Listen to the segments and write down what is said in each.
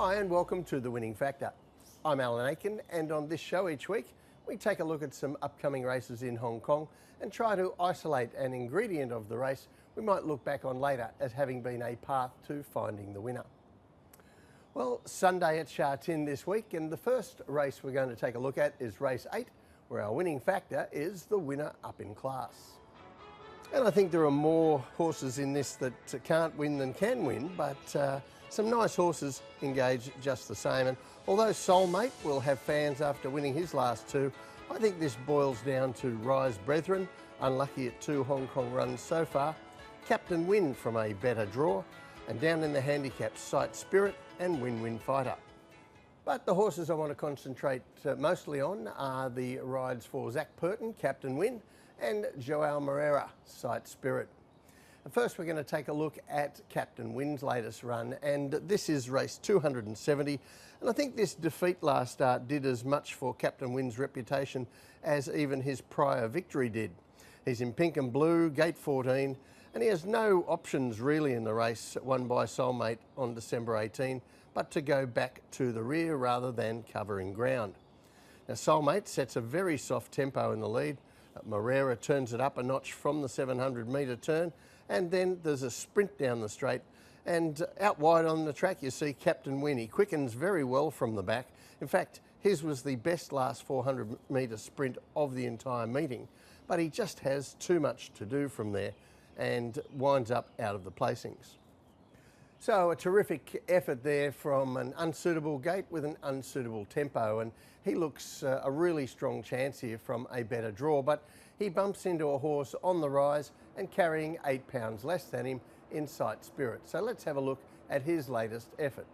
Hi and welcome to The Winning Factor. I'm Alan Aitken, and on this show each week we take a look at some upcoming races in Hong Kong and try to isolate an ingredient of the race we might look back on later as having been a path to finding the winner. Well, Sunday at Sha Tin this week, and the first race we're going to take a look at is race 8, where our winning factor is the winner up in class. And I think there are more horses in this that can't win than can win, but some nice horses engage just the same. And although Soulmate will have fans after winning his last two, I think this boils down to Rise Brethren, unlucky at 2 Hong Kong runs so far, Captain Winn from a better draw, and down in the handicaps Sight Spirit and Win Fighter. But the horses I want to concentrate mostly on are the rides for Zac Purton, Captain Winn, and Joao Moreira, Sight Spirit. First, we're going to take a look at Captain Winn's latest run, and this is race 270. And I think this defeat last start did as much for Captain Winn's reputation as even his prior victory did. He's in pink and blue, gate 14, and he has no options really in the race won by Soulmate on December 18, but to go back to the rear rather than covering ground. Now, Soulmate sets a very soft tempo in the lead. Moreira turns it up a notch from the 700 metre turn, and then there's a sprint down the straight, and out wide on the track you see Captain Winn. He quickens very well from the back. In fact, his was the best last 400 metre sprint of the entire meeting, but he just has too much to do from there and winds up out of the placings. So a terrific effort there from an unsuitable gate with an unsuitable tempo, and he looks a really strong chance here from a better draw, but he bumps into a horse on the rise and carrying 8 pounds less than him in Sight Spirit. So let's have a look at his latest effort.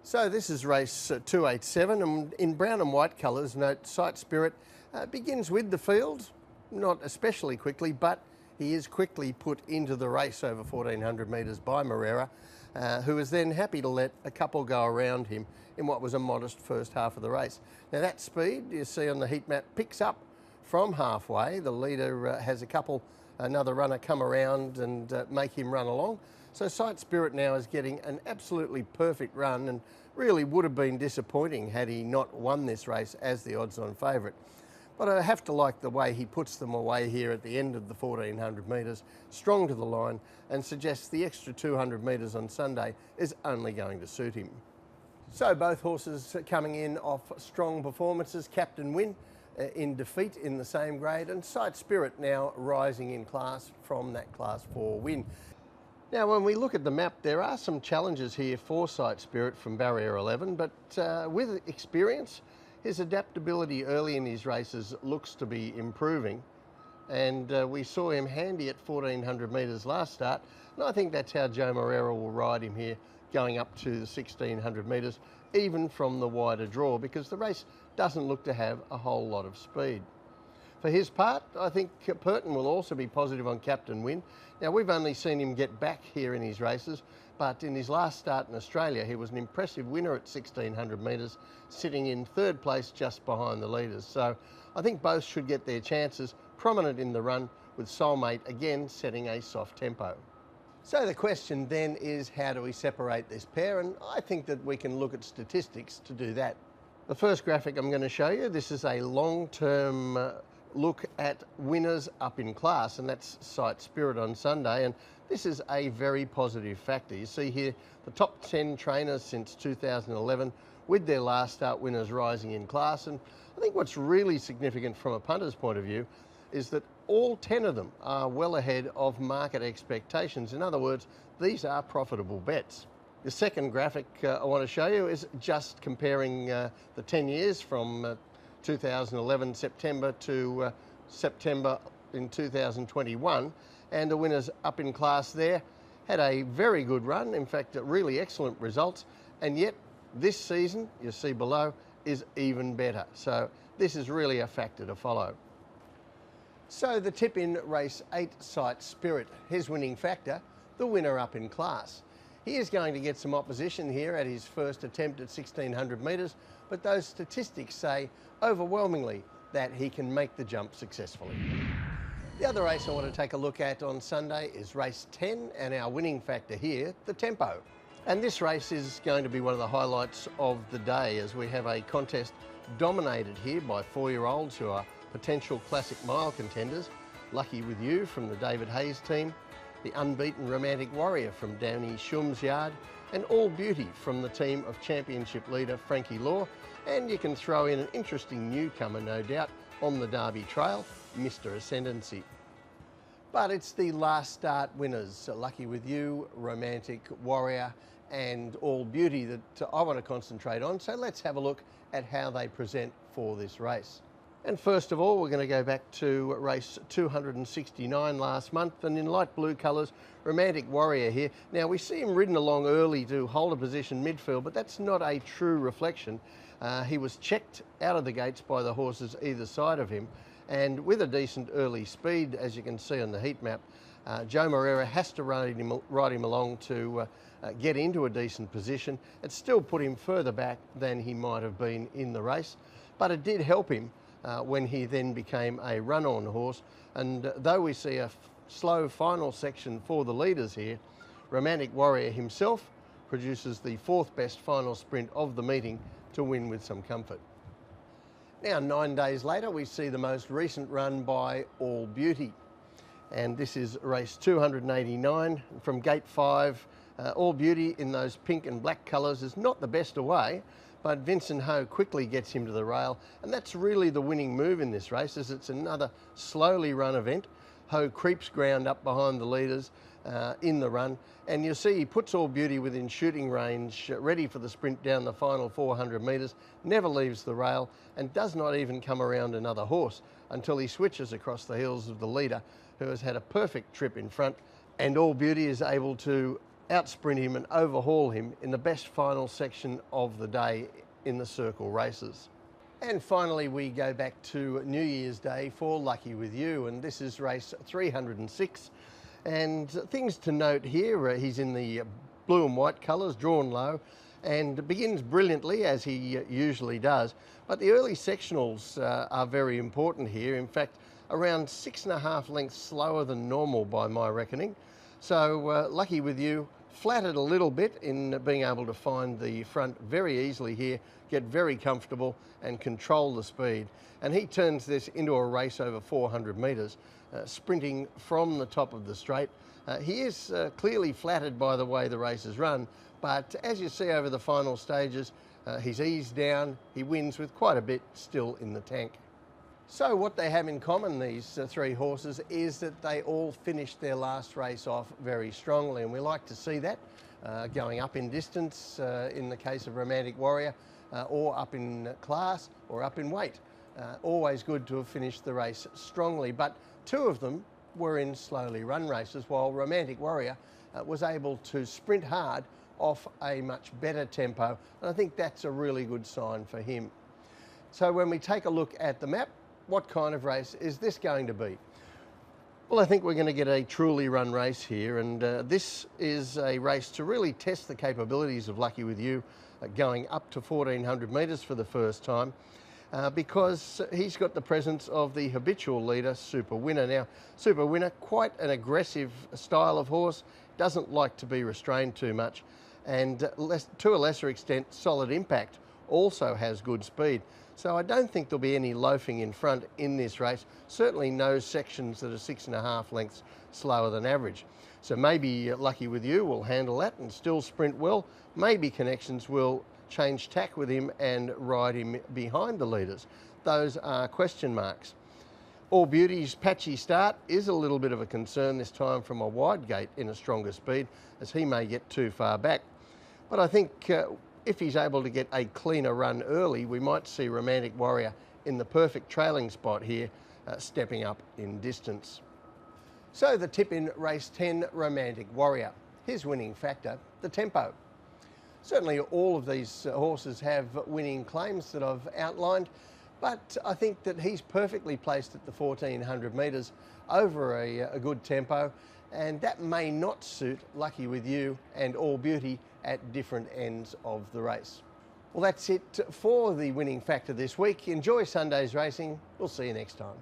So this is race 287, and in brown and white colours, note Sight Spirit begins with the field, not especially quickly, but he is quickly put into the race over 1400 metres by Moreira, who was then happy to let a couple go around him in what was a modest first half of the race. Now that speed you see on the heat map picks up from halfway. The leader has another runner come around and make him run along. So Sight Spirit now is getting an absolutely perfect run, and really would have been disappointing had he not won this race as the odds-on favourite. But I have to like the way he puts them away here at the end of the 1400 metres, strong to the line, and suggests the extra 200 metres on Sunday is only going to suit him. So both horses coming in off strong performances. Captain Winn in defeat in the same grade, and Sight Spirit now rising in class from that Class 4 win. Now when we look at the map, there are some challenges here for Sight Spirit from barrier 11, but with experience, his adaptability early in his races looks to be improving, and we saw him handy at 1400 metres last start, and I think that's how Joe Moreira will ride him here going up to the 1600 metres, even from the wider draw, because the race doesn't look to have a whole lot of speed. For his part, I think Purton will also be positive on Captain Winn. Now, we've only seen him get back here in his races, but in his last start in Australia, he was an impressive winner at 1600 metres, sitting in third place just behind the leaders. So I think both should get their chances, prominent in the run, with Soulmate again setting a soft tempo. So the question then is, how do we separate this pair? And I think that we can look at statistics to do that. The first graphic I'm going to show you, this is a long-term look at winners up in class, and that's Sight Spirit on Sunday, and this is a very positive factor. You see here the top 10 trainers since 2011 with their last start winners rising in class, and I think what's really significant from a punter's point of view is that all 10 of them are well ahead of market expectations. In other words, these are profitable bets. The second graphic I want to show you is just comparing the 10 years from 2011 September to September in 2021, and the winners up in class there had a very good run, in fact really excellent results, and yet this season, you see below, is even better. So this is really a factor to follow. So the tip in race 8, Sight Spirit, his winning factor, the winner up in class. He is going to get some opposition here at his first attempt at 1600 metres, but those statistics say overwhelmingly that he can make the jump successfully. The other race I want to take a look at on Sunday is race 10, and our winning factor here, the tempo. And this race is going to be one of the highlights of the day, as we have a contest dominated here by 4-year-olds who are potential classic mile contenders. Lucky With You from the David Hayes team, the unbeaten Romantic Warrior from Downey Shum's yard, and All Beauty from the team of championship leader Frankie Law. And you can throw in an interesting newcomer, no doubt, on the Derby Trail, Mr. Ascendancy. But it's the last start winners, Lucky With You, Romantic Warrior and All Beauty, that I want to concentrate on. So let's have a look at how they present for this race. And first of all, we're going to go back to race 269 last month, and in light blue colours, Romantic Warrior here. Now we see him ridden along early to hold a position midfield, but that's not a true reflection. He was checked out of the gates by the horses either side of him, and with a decent early speed, as you can see on the heat map, Joe Moreira has to ride him along to get into a decent position. It still put him further back than he might have been in the race, but it did help him when he then became a run-on horse. And though we see a slow final section for the leaders here, Romantic Warrior himself produces the 4th best final sprint of the meeting to win with some comfort. Now 9 days later, we see the most recent run by All Beauty. And this is race 289 from gate 5. All Beauty in those pink and black colours is not the best away, but Vincent Ho quickly gets him to the rail, and that's really the winning move in this race, as it's another slowly run event. Ho creeps ground up behind the leaders in the run, and you'll see he puts All Beauty within shooting range, ready for the sprint down the final 400 metres, never leaves the rail, and does not even come around another horse until he switches across the heels of the leader, who has had a perfect trip in front, and All Beauty is able to outsprint him and overhaul him in the best final section of the day in the circle races. And finally, we go back to New Year's Day for Lucky With You, and this is race 306. And things to note here, he's in the blue and white colours, drawn low, and begins brilliantly, as he usually does. But the early sectionals are very important here. In fact, around 6.5 lengths slower than normal by my reckoning. So Lucky With You flattered a little bit in being able to find the front very easily here, get very comfortable and control the speed. And he turns this into a race over 400 metres, sprinting from the top of the straight. He is clearly flattered by the way the race is run, but as you see over the final stages, he's eased down, he wins with quite a bit still in the tank. So what they have in common, these 3 horses, is that they all finished their last race off very strongly, and we like to see that going up in distance in the case of Romantic Warrior, or up in class or up in weight. Always good to have finished the race strongly, but 2 of them were in slowly run races, while Romantic Warrior was able to sprint hard off a much better tempo, and I think that's a really good sign for him. So when we take a look at the map, what kind of race is this going to be? Well, I think we're going to get a truly run race here, and this is a race to really test the capabilities of Lucky With You, going up to 1400 metres for the first time, because he's got the presence of the habitual leader, Super Winner. Now, Super Winner, quite an aggressive style of horse, doesn't like to be restrained too much, and to a lesser extent, Solid Impact also has good speed. So I don't think there'll be any loafing in front in this race, certainly no sections that are 6.5 lengths slower than average. So maybe Lucky With You will handle that and still sprint well. Maybe Connections will change tack with him and ride him behind the leaders. Those are question marks. All Beauty's patchy start is a little bit of a concern this time from a wide gate in a stronger speed, as he may get too far back. But I think if he's able to get a cleaner run early, we might see Romantic Warrior in the perfect trailing spot here, stepping up in distance. So the tip in race 10, Romantic Warrior. His winning factor, the tempo. Certainly all of these horses have winning claims that I've outlined, but I think that he's perfectly placed at the 1400 metres over a good tempo, and that may not suit Lucky With You and All Beauty at different ends of the race. Well, that's it for the winning factor this week. Enjoy Sunday's racing. We'll see you next time.